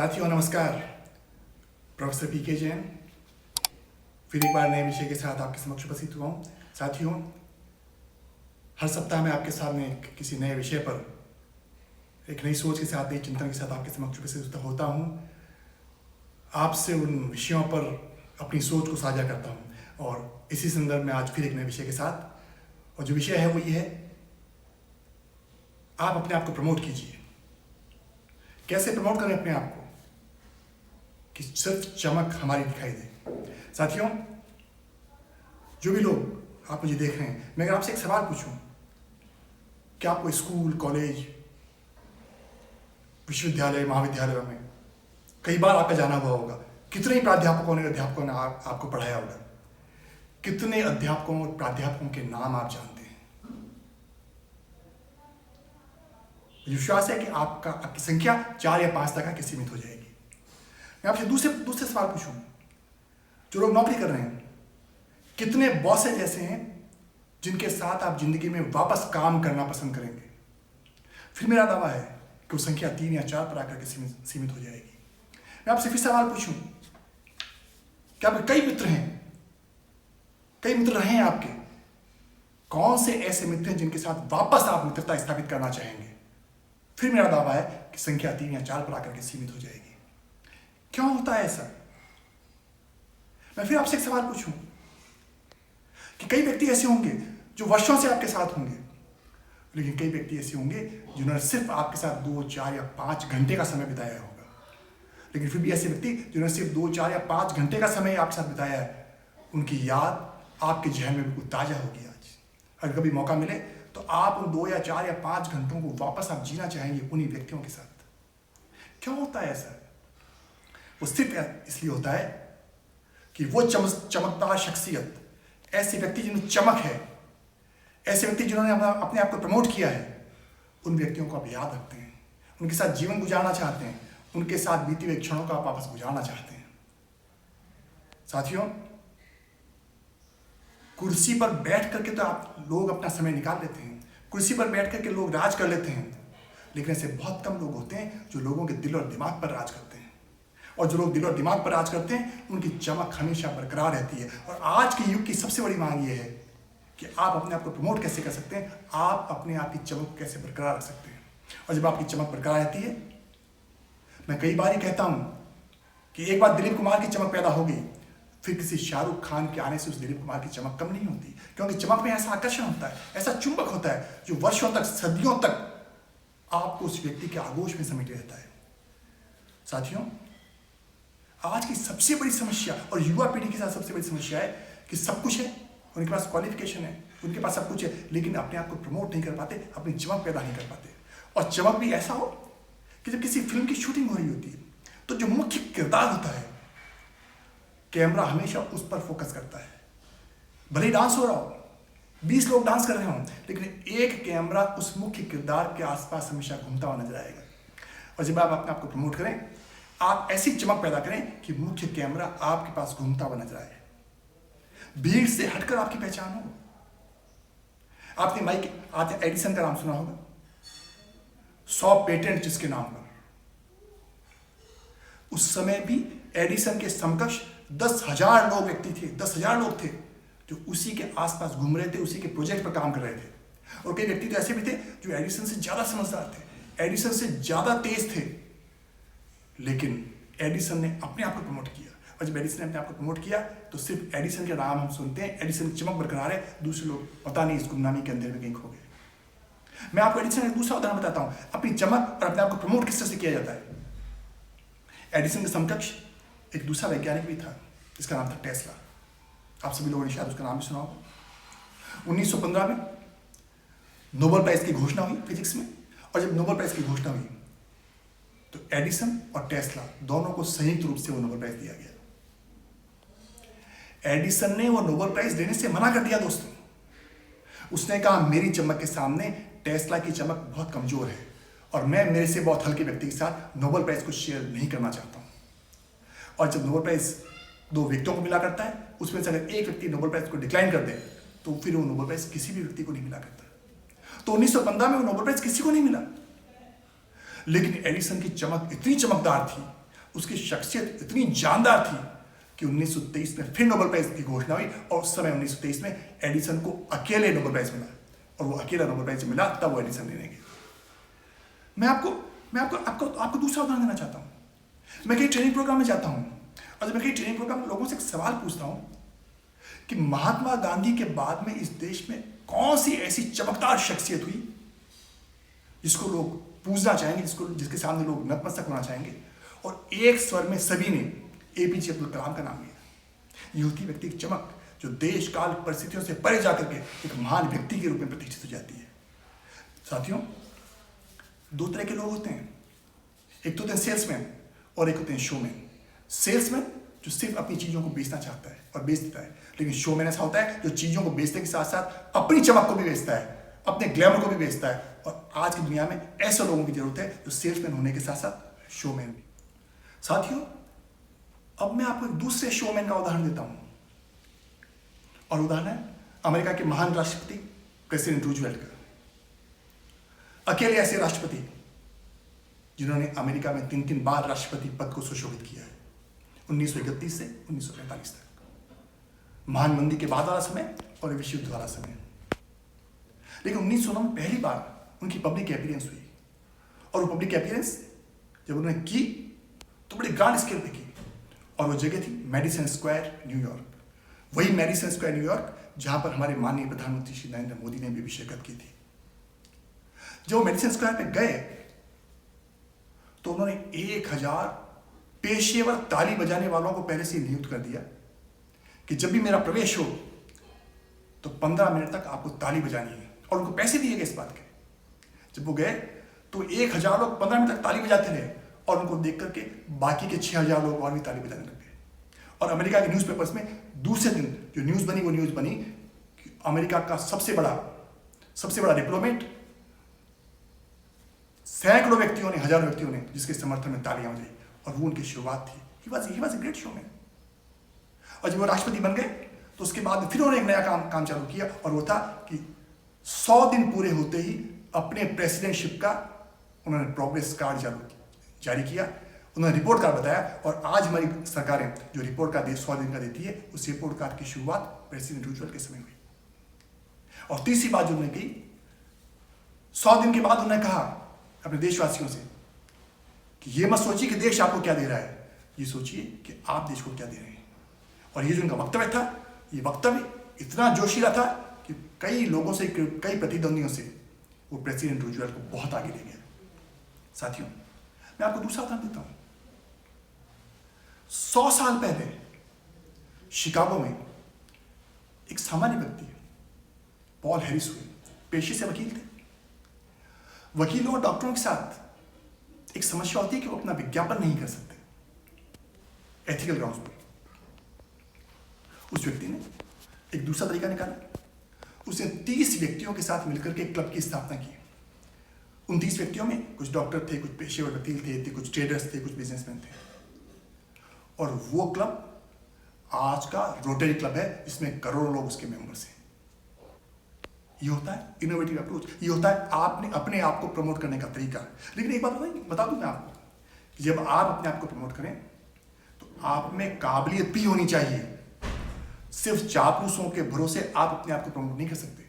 साथियों नमस्कार। प्रोफेसर पीके जैन फिर एक बार नए विषय के साथ आपके समक्ष उपस्थित हुआ हूँ। साथियों, हर सप्ताह मैं आपके सामने किसी नए विषय पर एक नई सोच के साथ, नई चिंतन के साथ आपके समक्ष उपस्थित होता हूँ। आपसे उन विषयों पर अपनी सोच को साझा करता हूँ और इसी संदर्भ में आज फिर एक नए विषय के साथ, और जो विषय है वो ये है, आप अपने आप को प्रमोट कीजिए। कैसे प्रमोट करें अपने आप को कि सिर्फ चमक हमारी दिखाई दे। साथियों, जो भी लोग आप मुझे देख रहे हैं, मैं अगर आपसे एक सवाल पूछूं कि आपको स्कूल, कॉलेज, विश्वविद्यालय, महाविद्यालयों में कई बार आपका जाना हुआ होगा। कितने ही अध्यापकों ने आपको पढ़ाया होगा। कितने अध्यापकों और प्राध्यापकों के नाम आप जानते हैं। मुझे विश्वास है कि आपकी संख्या 4 या 5 तक आके सीमित हो जाएगी। मैं आपसे दूसरे सवाल पूछूं, जो लोग नौकरी कर रहे हैं, कितने बॉस ऐसे हैं जिनके साथ आप जिंदगी में वापस काम करना पसंद करेंगे। फिर मेरा दावा है कि वो संख्या 3 या 4 पर आकर के सीमित हो जाएगी। मैं आपसे फिर सवाल पूछूं कि आपके कई मित्र रहे हैं आपके, कौन से ऐसे मित्र हैं जिनके साथ वापस आप मित्रता स्थापित करना चाहेंगे। फिर मेरा दावा है कि संख्या 3 या 4 पर आकर के सीमित हो जाएगी। क्यों होता है ऐसा? मैं फिर आपसे एक सवाल पूछूं कि कई व्यक्ति ऐसे होंगे जो वर्षों से आपके साथ होंगे, लेकिन कई व्यक्ति ऐसे होंगे जिन्होंने सिर्फ आपके साथ 2, 4 या 5 घंटे का समय बिताया होगा। लेकिन फिर भी ऐसे व्यक्ति जिन्होंने सिर्फ 2, 4 या 5 घंटे का समय आपके साथ बिताया है, उनकी याद आपके जहन में बिल्कुल ताजा होगी। आज अगर कभी मौका मिले तो आप उन 2 या 4 या 5 घंटों को वापस आप जीना चाहेंगे उन्हीं व्यक्तियों के साथ। क्यों होता है ऐसा? वो सिर्फ इसलिए होता है कि वो चमकदार शख्सियत, ऐसे व्यक्ति जिनमें चमक है, ऐसे व्यक्ति जिन्होंने अपने आप को प्रमोट किया है, उन व्यक्तियों को आप याद रखते हैं, उनके साथ जीवन गुजारना चाहते हैं, उनके साथ बीते हुए क्षणों को आप वापस गुजारना चाहते हैं। साथियों, कुर्सी पर बैठ करके तो आप लोग अपना समय निकाल लेते हैं, कुर्सी पर बैठ करके लोग राज कर लेते हैं, लेकिन ऐसे बहुत कम लोग होते हैं जो लोगों के दिल और दिमाग पर राज करते हैं। और जो लोग दिल और दिमाग पर राज करते हैं, उनकी चमक हमेशा बरकरार रहती है। और आज के युग की सबसे बड़ी मांग ये है कि आप अपने आप को प्रमोट कैसे कर सकते हैं, आप अपने आप की चमक कैसे बरकरार रख सकते हैं। और जब आपकी चमक बरकरार रहती है, मैं कई बार ही कहता हूं कि एक बार दिलीप कुमार की चमक पैदा होगी, फिर किसी शाहरुख खान के आने से उस दिलीप कुमार की चमक कम नहीं होती, क्योंकि चमक में ऐसा आकर्षण होता है, ऐसा चुंबक होता है जो वर्षों तक, सदियों तक आपको उस व्यक्ति के आगोश में समेटे रहता है। साथियों, आज की सबसे बड़ी समस्या और युवा पीढ़ी के साथ सबसे बड़ी समस्या है कि सब कुछ है, उनके पास क्वालिफिकेशन है, उनके पास सब कुछ है, लेकिन अपने आप को प्रमोट नहीं कर पाते, अपनी चमक पैदा नहीं कर पाते। और चमक भी ऐसा हो कि जब किसी फिल्म की शूटिंग हो रही होती है, तो जो मुख्य किरदार होता है, कैमरा हमेशा उस पर फोकस करता है। भले ही डांस हो रहा हो, 20 लोग डांस कर रहे हों, लेकिन एक कैमरा उस मुख्य किरदार के आसपास हमेशा घूमता हुआ नजर आएगा। और जब आप अपने आप को प्रमोट करें, आप ऐसी चमक पैदा करें कि मुख्य कैमरा आपके पास घूमता हुआ नजर आए, भीड़ से हटकर आपकी पहचान हो। आपने एडिसन का नाम सुना होगा, 100 पेटेंट जिसके नाम पर। उस समय भी एडिसन के समकक्ष 10,000 लोग थे जो उसी के आसपास घूम रहे थे, उसी के प्रोजेक्ट पर काम कर रहे थे। और कई व्यक्ति तो ऐसे भी थे जो एडिसन से ज्यादा समझदार थे, एडिसन से ज्यादा तेज थे, लेकिन एडिसन ने अपने आप को प्रमोट किया। और जब एडिसन ने अपने आप को प्रमोट किया, तो सिर्फ एडिसन के नाम हम सुनते हैं, एडिसन की चमक बरकरार है, दूसरे लोग पता नहीं इस गुमनामी के अंदर में कहीं खो गए। मैं आपको एडिसन का दूसरा उदाहरण बताता हूं, अपनी चमक और अपने आप को प्रमोट किस तरह से किया जाता है। एडिसन के समकक्ष एक दूसरा वैज्ञानिक भी था, जिसका नाम था टेस्ला। आप सभी लोगों ने शायद उसका नाम भी सुना होगा। 1915 में नोबेल प्राइज की घोषणा हुई फिजिक्स में, और जब नोबेल प्राइज की घोषणा हुई तो एडिसन और टेस्ला दोनों को संयुक्त रूप से वो नोबेल प्राइज दिया गया। एडिसन ने वो नोबेल प्राइज देने से मना कर दिया दोस्तों। उसने कहा, मेरी चमक के सामने टेस्ला की चमक बहुत कमजोर है, और मैं मेरे से बहुत हल्के व्यक्ति के साथ नोबेल प्राइज को शेयर नहीं करना चाहता हूं। और जब नोबेल प्राइज 2 व्यक्तियों को मिला करता है, उसमें से अगर एक व्यक्ति नोबेल प्राइज को डिक्लाइन कर दे, तो फिर वो नोबेल प्राइज किसी भी व्यक्ति को नहीं मिला करता। तो 1915 में वो नोबेल प्राइज किसी को नहीं मिला, लेकिन एडिसन की चमक इतनी चमकदार थी उसकी शख्सियत इतनी जानदार थी कि 1923 में फिर नोबेल प्राइज की घोषणा हुई और उस समय 1923 में एडिसन को अकेले नोबेल प्राइज मिला और वो अकेला नोबेल प्राइज मिला तब वो एडिसन लेने गए। मैं आपको दूसरा उदाहरण देना चाहता हूं। मैं कई ट्रेनिंग प्रोग्राम में जाता हूं और जब मैं कई ट्रेनिंग प्रोग्राम में लोगों से एक सवाल पूछता हूं कि महात्मा गांधी के बाद में इस देश में कौन सी ऐसी चमकदार शख्सियत हुई जिसको लोग पूजना चाहेंगे, जिसके सामने लोग नतमस्तक होना चाहेंगे, और एक स्वर में सभी ने एपीजे अब्दुल कलाम का नाम लिया। ये होती व्यक्ति की चमक जो देश काल परिस्थितियों से परे जाकर के एक महान व्यक्ति के रूप में प्रतिष्ठित हो जाती है। साथियों, दो तरह के लोग होते हैं, एक तो होते हैं सेल्समैन और एक होते हैं शोमैन। सेल्समैन जो सिर्फ अपनी चीजों को बेचना चाहता है और बेच देता है, लेकिन शोमैन ऐसा होता है जो चीजों को बेचने के साथ साथ अपनी चमक को भी बेचता है, अपने ग्लैमर को भी बेचता है। और आज की दुनिया में ऐसे लोगों की जरूरत है जो सेल्समैन होने के साथ साथ शोमैन भी। साथियों, अब मैं आपको एक दूसरे शोमैन का उदाहरण देता हूं और उदाहरण है अमेरिका के महान राष्ट्रपति प्रेसिडेंट रूजवेल्ट का। अकेले ऐसे राष्ट्रपति जिन्होंने अमेरिका में 3 बार राष्ट्रपति पद को सुशोभित किया है, 1931 से 1945 तक, महान मंदी के बाद वाला समय और विश्व युद्ध वाला समय। लेकिन 1909 में पहली बार उनकी पब्लिक अपीयरेंस हुई और वो पब्लिक अपीयरेंस जब उन्होंने की तो बड़े ग्रांड स्केल पे की और वो जगह थी मैडिसन स्क्वायर, न्यूयॉर्क। वही मैडिसन स्क्वायर, न्यूयॉर्क जहां पर हमारे माननीय प्रधानमंत्री श्री नरेंद्र मोदी ने भी शिरकत की थी। जब वो मैडिसन स्क्वायर पे गए तो उन्होंने 1000 पेशेवर ताली बजाने वालों को पहले से नियुक्त कर दिया कि जब भी मेरा प्रवेश हो तो 15 मिनट तक आपको ताली बजानी है, और उनको पैसे दिए गए इस बात के। जब वो गए तो 1000 लोग 15 मिनट तक ताली बजाते रहे और उनको देख करके बाकी के 6000 लोग और भी ताली बजाने लग गए। और अमेरिका के न्यूज़पेपर्स में दूसरे दिन जो न्यूज़ बनी वो न्यूज़ बनी कि अमेरिका का सबसे बड़ा डिप्लोमेट, सैकड़ों व्यक्तियों ने, हजारों व्यक्तियों ने जिसके समर्थन में तालियां बजाई, और वो उनकी शुरुआत थी। He was a great showman. और जब वो राष्ट्रपति बन गए तो उसके बाद फिर उन्होंने एक नया काम चालू किया और वो था कि 100 दिन पूरे होते ही अपने प्रेसिडेंटशिप का उन्होंने प्रोग्रेस कार्ड जारी किया, उन्होंने रिपोर्ट कार्ड बताया। और आज हमारी सरकारें जो रिपोर्ट कार्ड 100 दिन का देती है, उस रिपोर्ट कार्ड की शुरुआत प्रेसिडेंट रूजवेल्ट के समय हुई। और तीसरी बात जो उन्होंने की, 100 दिन के बाद उन्होंने कहा अपने देशवासियों से कि ये मत सोचिए कि देश आपको क्या दे रहा है, ये सोचिए कि आप देश को क्या दे रहे हैं। और ये जो उनका वक्तव्य था, ये वक्तव्य इतना जोशीला था कि कई लोगों से, कई प्रतिद्वंदियों से वो प्रेसिडेंट रूजवेल्ट को बहुत आगे ले गया। साथियों, मैं आपको दूसरा उदाहरण देता हूं। 100 साल पहले शिकागो में एक सामान्य व्यक्ति पॉल हैरिस हुए, पेशे से वकील थे। वकीलों और डॉक्टरों के साथ एक समस्या होती है कि वो अपना विज्ञापन नहीं कर सकते एथिकल ग्राउंड्स पर। उस व्यक्ति ने एक दूसरा तरीका निकाला, उसने 30 व्यक्तियों के साथ मिलकर के एक क्लब की स्थापना की। उन 30 व्यक्तियों में कुछ डॉक्टर थे, कुछ पेशेवर वकील थे, कुछ ट्रेडर्स थे, कुछ बिजनेसमैन थे। और वो क्लब आज का रोटरी क्लब है, जिसमें करोड़ों लोग उसके मेंबर्स हैं। ये होता है इनोवेटिव अप्रोच, ये होता है आपने अपने आप को प्रमोट करने का तरीका। लेकिन एक बात बता दूं मैं आपको कि जब आप अपने आप को प्रमोट करें तो आप में काबिलियत भी होनी चाहिए। सिर्फ चापलूसों के भरोसे आप अपने आप को प्रमोट नहीं कर सकते।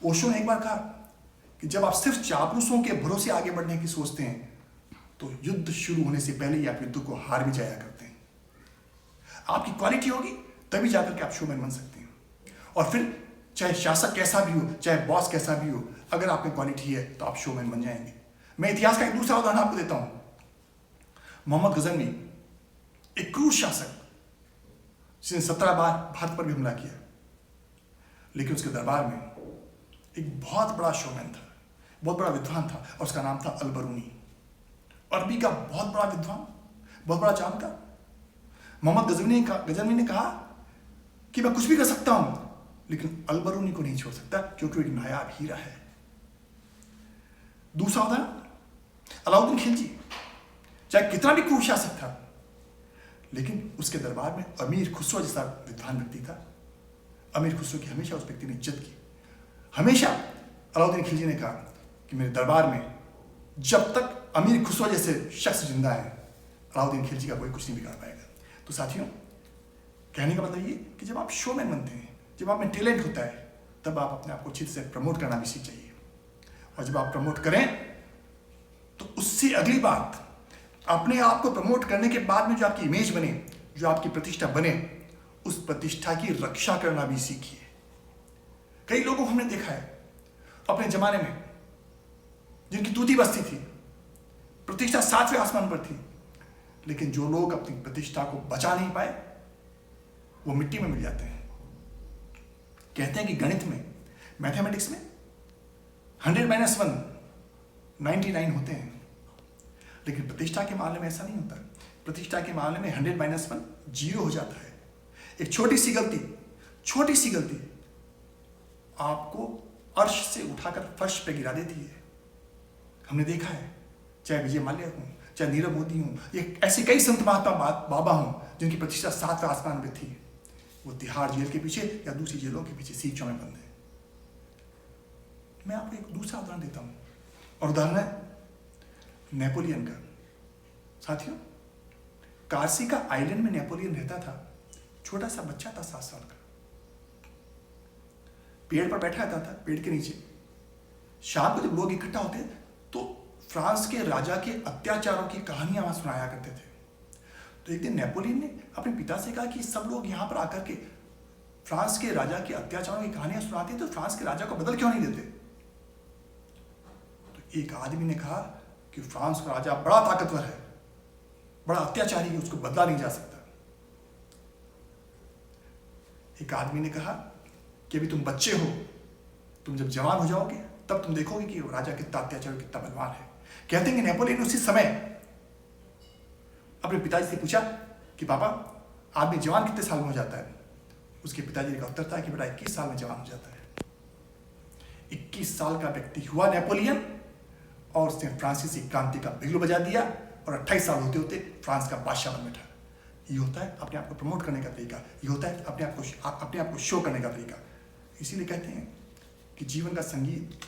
ओशो ने एक बार कहा कि जब आप सिर्फ चापलूसों के भरोसे आगे बढ़ने की सोचते हैं तो युद्ध शुरू होने से पहले ही आप युद्ध को हार भी जाया करते हैं। आपकी क्वालिटी होगी तभी जाकर के आप शोमैन बन सकते हैं। और फिर चाहे शासक कैसा भी हो, चाहे बॉस कैसा भी हो, अगर आप में क्वालिटी है तो आप शोमैन बन जाएंगे। मैं इतिहास का एक दूसरा उदाहरण आपको देता हूं। मोहम्मद गजनवी, एक क्रूर शासक जिसने 17 बार भारत पर भी हमला किया, लेकिन उसके दरबार में एक बहुत बड़ा शोमैन था, बहुत बड़ा विद्वान था, और उसका नाम था अल-बरूनी। अरबी का बहुत बड़ा विद्वान, बहुत बड़ा जानकार। मोहम्मद गजनवी ने कहा कि मैं कुछ भी कर सकता हूं, लेकिन अल-बरूनी को नहीं छोड़ सकता क्योंकि वो एक नायाब हीरा है। दूसरा उदाहरण, अलाउद्दीन खिलजी, चाहे कितना भी क्रूर शासक था, लेकिन उसके दरबार में अमीर खुसरो जैसा विद्वान व्यक्ति था। अमीर खुसरो की हमेशा उस व्यक्ति ने इज्जत की। हमेशा अलाउद्दीन खिलजी ने कहा कि मेरे दरबार में जब तक अमीर खुसरो जैसे शख्स जिंदा है अलाउद्दीन खिलजी का कोई कुछ नहीं बिगाड़ पाएगा। तो साथियों, कहने का मतलब ये कि जब आप शोमैन बनते हैं, जब आप में टैलेंट होता है, तब आप अपने आप को अच्छी से प्रमोट करना भी सीख जाइए। और जब आप प्रमोट करें तो उससे अगली बात, अपने आप को प्रमोट करने के बाद में जो आपकी इमेज बने, जो आपकी प्रतिष्ठा बने, उस प्रतिष्ठा की रक्षा करना भी सीखिए। कई लोगों को हमने देखा है अपने जमाने में जिनकी तूती बस्ती थी, प्रतिष्ठा 7वें आसमान पर थी, लेकिन जो लोग अपनी प्रतिष्ठा को बचा नहीं पाए वो मिट्टी में मिल जाते हैं। कहते हैं कि गणित में, मैथमेटिक्स में 100 - 1 99 होते हैं, लेकिन प्रतिष्ठा के मामले में ऐसा नहीं होता। प्रतिष्ठा के मामले में 100 - 1 0 हो जाता है। एक छोटी सी गलती आपको अर्श से उठाकर फर्श पे गिरा देती है। हमने देखा है, चाहे विजय माल्या हूं, चाहे नीरव मोदी हूं, ये ऐसे कई संत महात्मा बाबा हूं जिनकी प्रतिष्ठा 7वें आसमान पे थी, वो तिहाड़ जेल के पीछे या दूसरी जेलों के पीछे शिक्षों में बंद है। मैं आपको एक दूसरा उदाहरण देता हूं, और उदाहरण है नेपोलियन का। साथियों, कार्सिका आइलैंड में नेपोलियन रहता था। छोटा सा बच्चा था, 7 साल का, पेड़ पर बैठा रहता था, पेड़ के नीचे। शाम को जब लोग इकट्ठा होते तो फ्रांस के राजा के अत्याचारों की कहानियां वहां सुनाया करते थे। तो एक दिन नेपोलियन ने अपने पिता से कहा कि सब लोग यहां पर आकर के फ्रांस के राजा के अत्याचारों की कहानियां सुनाते हैं, तो फ्रांस के राजा को बदल क्यों नहीं देते? तो एक आदमी ने कहा कि फ्रांस का राजा बड़ा ताकतवर है, बड़ा अत्याचारी है, उसको बदला नहीं जा सकता। एक आदमी ने कहा कि अभी तुम बच्चे हो, तुम जब जवान हो जाओगे तब तुम देखोगे कि वो राजा कितना अत्याचारी, कितना बलवान है। कहते हैं कि नेपोलियन उसी समय अपने पिताजी से पूछा कि पापा, आदमी जवान कितने साल में हो जाता है? उसके पिताजी का उत्तर था कि बेटा 21 साल में जवान हो जाता है। 21 साल का व्यक्ति हुआ नेपोलियन, और उसने फ्रांसीसी क्रांति का बिगुल बजा दिया, और 28 साल होते होते फ्रांस का बादशाह बन बैठा। ये होता है अपने आप को प्रमोट करने का तरीका, ये होता है अपने आप को शो करने का तरीका। इसीलिए कहते हैं कि जीवन का संगीत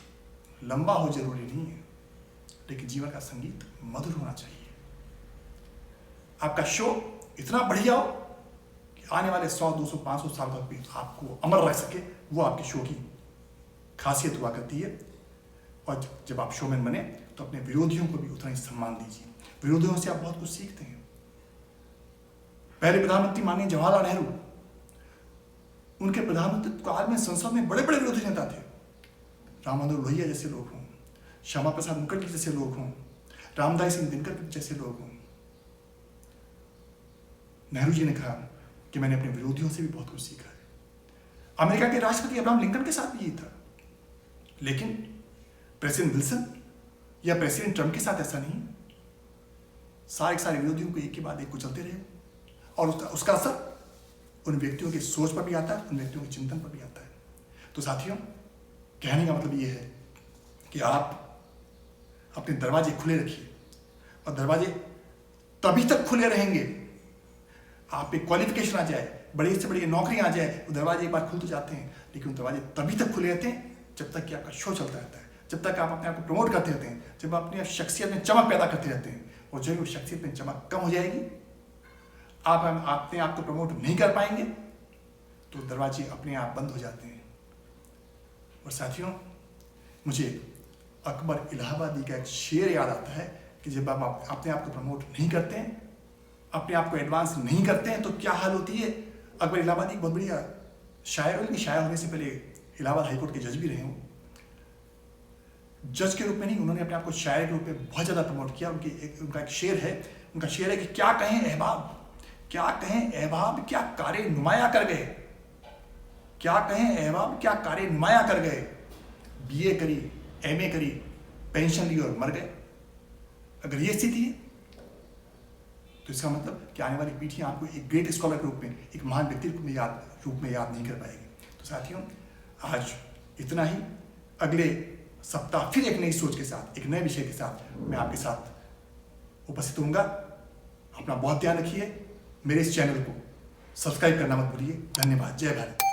लंबा हो जरूरी नहीं है, लेकिन जीवन का संगीत मधुर होना चाहिए। आपका शो इतना बढ़िया हो कि आने वाले 100, 200, 500 साल तक भी आपको अमर रह सके, वो आपके शो की खासियत हुआ करती है। और जब आप शोमैन बने तो अपने विरोधियों को भी उतना ही सम्मान दीजिए। विरोधियों से आप बहुत कुछ सीखते हैं। पहले प्रधानमंत्री माननीय जवाहरलाल नेहरू, उनके प्रधानमंत्री काल में संसद में बड़े बड़े विरोधी नेता थे। राम मनोहर लोहिया जैसे लोग हों, श्यामा प्रसाद मुखर्जी जैसे लोग हों, रामदास सिंह दिनकर जैसे लोग हों। नेहरू जी ने कहा कि मैंने अपने विरोधियों से भी बहुत कुछ सीखा है। अमेरिका के राष्ट्रपति अब्राहम लिंकन के साथ भी यही था, लेकिन प्रेसिडेंट विल्सन या प्रेसिडेंट ट्रंप के साथ ऐसा नहीं। सारे विरोधियों को एक के बाद एक कुचलते रहे, और उसका असर उन व्यक्तियों की सोच पर भी आता है, उन व्यक्तियों के चिंतन पर भी आता है। तो साथियों, कहने का मतलब ये है कि आप अपने दरवाजे खुले रखिए, और दरवाजे तभी तक खुले रहेंगे, आप पे क्वालिफिकेशन आ जाए, बड़ी से बड़ी नौकरियां आ जाए, वो दरवाजे एक बार खुल तो जाते हैं, लेकिन दरवाजे तभी तक खुले रहते हैं जब तक कि आपका शो चलता रहता है, जब तक आप अपने आप को प्रमोट करते रहते हैं, जब आप अपनी शख्सियत में चमक पैदा करते रहते हैं। और जब वो शख्सियत में चमक कम हो जाएगी, आप अपने आप को प्रमोट नहीं कर पाएंगे, तो दरवाजे अपने आप बंद हो जाते हैं। और साथियों, मुझे अकबर इलाहाबादी का एक शेर याद आता है कि जब आप अपने आप को प्रमोट नहीं करते हैं, अपने आप को एडवांस नहीं करते हैं, तो क्या हाल होती है। अकबर इलाहाबादी बहुत बढ़िया शायर, उनकी शायर होने से पहले इलाहाबाद हाईकोर्ट के जज भी रहे हों। जज के रूप में नहीं, उन्होंने अपने आप को शायर के रूप में बहुत ज़्यादा प्रमोट किया। उनका एक शेर है, कि क्या कहें अहबाब, क्या कहें अहबाब, क्या कारे नुमाया कर गए, क्या कहें अहबाब, क्या कारे नुमाया कर गए। BA करी, MA करी, पेंशन ली और मर गए। अगर ये स्थिति है तो इसका मतलब कि आने वाली पीढ़ियां आपको एक ग्रेट स्कॉलर के रूप में, एक महान व्यक्ति रूप में याद नहीं कर पाएगी। तो साथियों, आज इतना ही। अगले सप्ताह फिर एक नई सोच के साथ, एक नए विषय के साथ मैं आपके साथ उपस्थित होऊंगा। अपना बहुत ध्यान रखिए। मेरे इस चैनल को सब्सक्राइब करना मत भूलिए। धन्यवाद। जय भारत।